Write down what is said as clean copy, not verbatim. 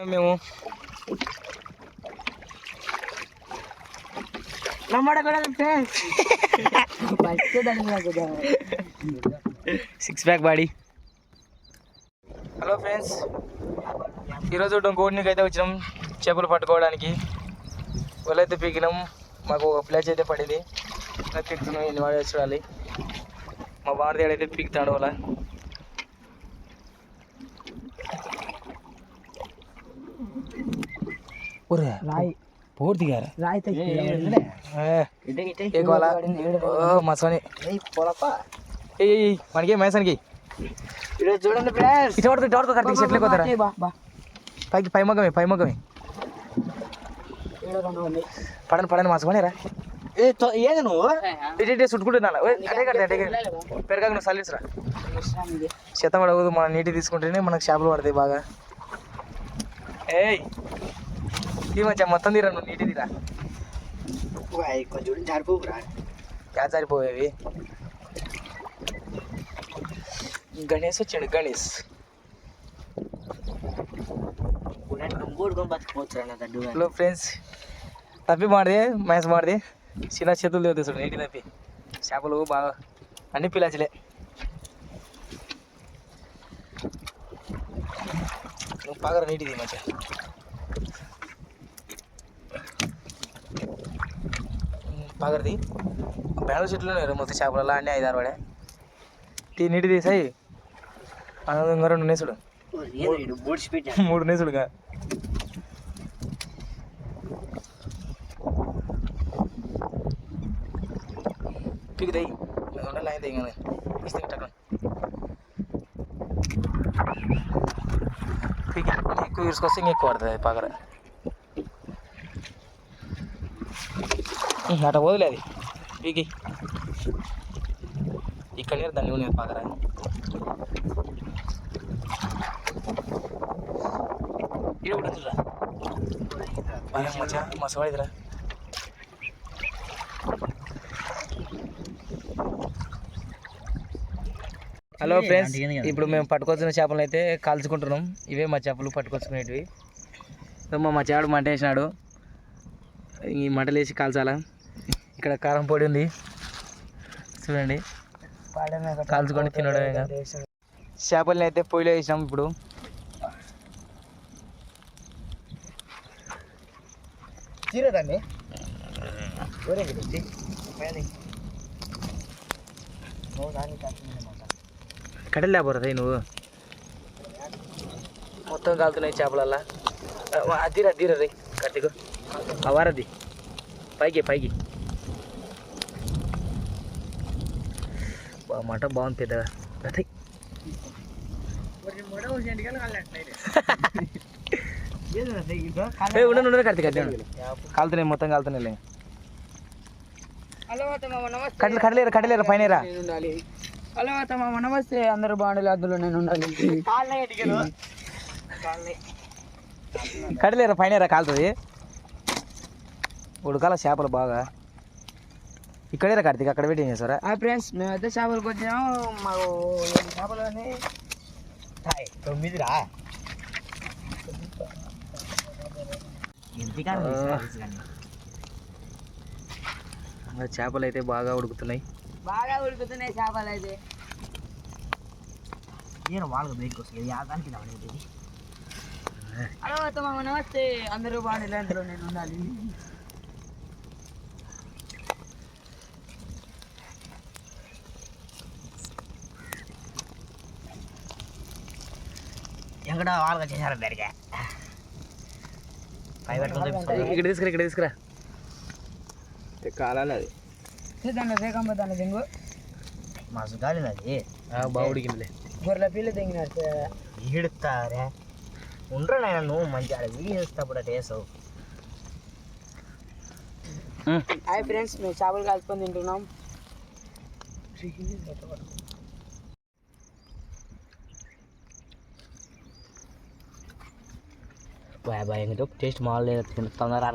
మేము six pack body. Hello friends, ఈరోజు గోడినికి అయితే వచ్చినాం చేపలు పట్టుకోవడానికి. వాళ్ళైతే పీకినాం. మాకు ఒక ప్లేస్ అయితే పడింది. పీకుతున్నాం, ఎన్ని వాడే చూడాలి. మా భారతీయుడు అయితే పీకుతాడు వాళ్ళ. రాయి పూర్తి గారు రాయి మసని మనకి మేసానికి చూడండి చెట్లు పోతారా పైకి పై మొగ్గమే పడని మసమనిరా ఏది నువ్వు ఇటే చుట్టుకుంటున్నా పెరగా నువ్వు సల్లిసరా శత పడవద్దు. మనం నీటి తీసుకుంటేనే మనకు చేపలు పడతాయి బాగా. ఏయ్ ఈ మంచిగా మొత్తం తీరా, నువ్వు నీటి తీరా. కొంచెం జారిపోవురా. క్యా జారిపోయేవి? గణేష్ వచ్చాడు. గణేష్ హలో ఫ్రెండ్స్, తప్పి మాడిది మ్యాచ్ మాడిది చిన్న చేతులు తెగుతాడు నీటి తప్పి. చేపలు బాగా అన్ని పిలాచలే. నువ్వు పగర నీటిది మంచిగా. పగరది బెండ చెట్లు మొత్తం చేపలు అన్నీ 5-6 పడే. నీటి తీసాయి ఇంకా 2 నేసుడు 3 నేసుడుగా. పీకుతాయి ఉండాలి. అయితే ఇంకా ఇస్తే పీకి ఎక్కువ తీసుకొస్తే ఇంకా ఎక్కువ పడుతుంది అది పగర. అట వదిలేదు పీకి ఇక్కడ దాన్ని ఉన్నది పగర. ఇది ఉంటుందిరా మంచిగా మసవాడిదిరా. హలో ఫ్రెండ్స్, ఇప్పుడు మేము పట్టుకొచ్చిన చేపలను అయితే కాల్చుకుంటున్నాం. ఇవే మా చేపలు పట్టుకొచ్చుకునేటివి. మా చేపడు మంట వేసినాడు. ఈ మంటలు వేసి కాల్చాలా. ఇక్కడ కారం పొడి ఉంది చూడండి, కాల్చుకొని తినడం. చేపల్ని అయితే పొయ్యిలో వేసినాం. ఇప్పుడు తీరదండి కట్టెలు లేకపోతే నువ్వు మొత్తం కాలుతున్నాయి చేపలల్లా. అదిరా రే కట్టికు వారది పైకి మాట బాగుంది పెద్దగా. ఉండండి కడితే కాలుతున్నాయి మొత్తం కాలుతున్నాయి. కట్టలేరు పైన హలో మామ నమస్తే. అందరూ బాగుండాలి, అందులో నేను ఉండాలి. కట్టలేరు పైన కాలుతుంది. ఉడకాల చేపలు బాగా. ఇక్కడే కార్తీక్ అక్కడ పెట్టి ఏం చేస్తారా? ఫ్రెండ్స్, మేమైతే చేపలకు వచ్చినాము. మాకు చేపలు అని 9 రా. చేపలు అయితే బాగా ఉడుకుతున్నాయి చేపలు అయితే. వాళ్ళకి బ్రేక్ వస్తుంది. హలో మామ నమస్తే. అందరూ బాగుండాలి, అందులో నేను ఉండాలి. ఎక్కడ వాళ్ళగా చేశారు బెరిగా. ఇక్కడ తీసుకురా కాలాలి. అది దాంట్లో రేఖంబ దాంట్లో దింగు మస్తు కాలేదు అది. బాగా ఉడికిందిలే. గొర్రెల పిల్ల దిగినారు ఈడుతారా. ఉండరా నాయన, నువ్వు మంచిగా వీడియో చేసేటప్పుడు టేసావు. హాయ్ ఫ్రెండ్స్, మేము చేపలు కలుపుకొని తింటున్నాం. బాయ్ టేస్ట్ మామూలు తొందర